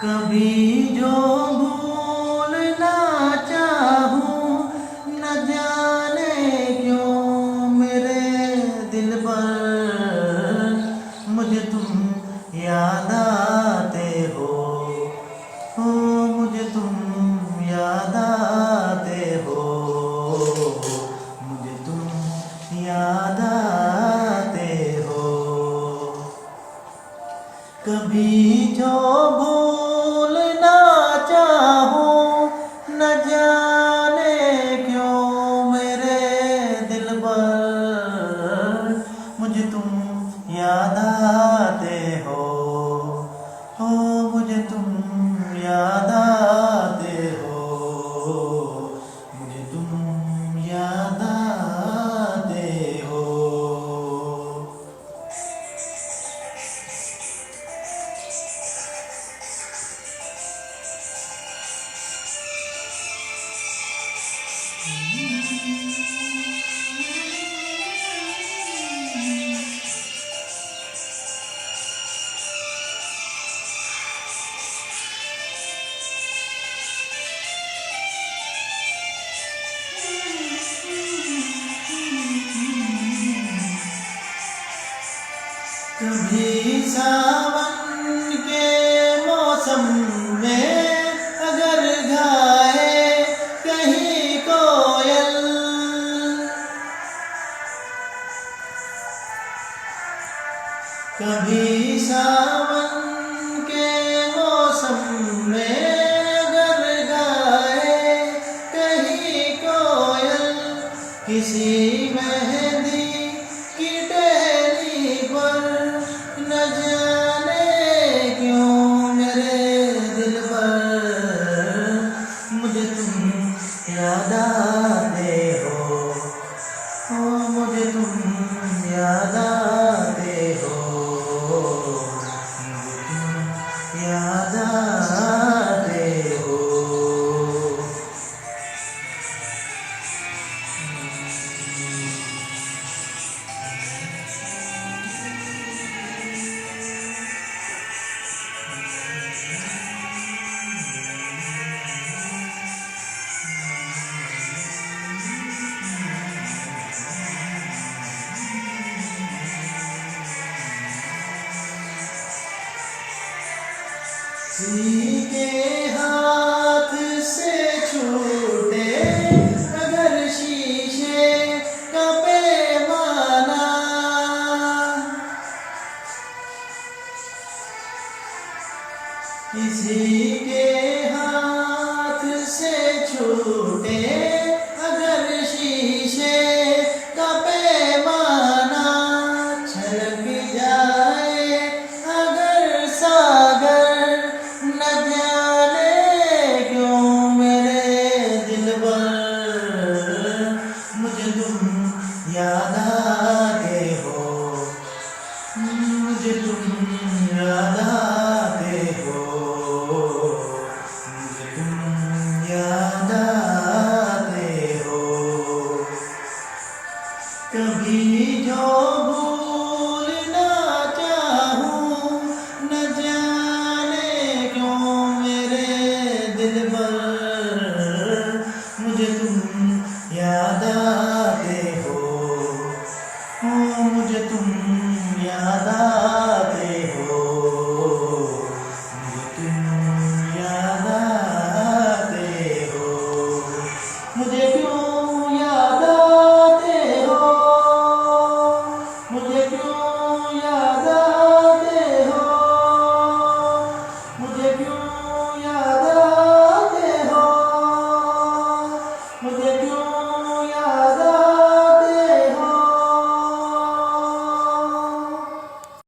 कभी जो भूलना चाहूं न जाने क्यों मेरे दिल पर मुझे तुम याद आते हो, मुझे तुम याद आते हो, मुझे तुम याद आते हो। कभी जो भूलना चाहूं न जाने क्यों मेरे दिल पर मुझे तुम याद आते हो, मुझे तुम याद आते हो, मुझे तुम याद आते हो। कभी सावन के मौसम में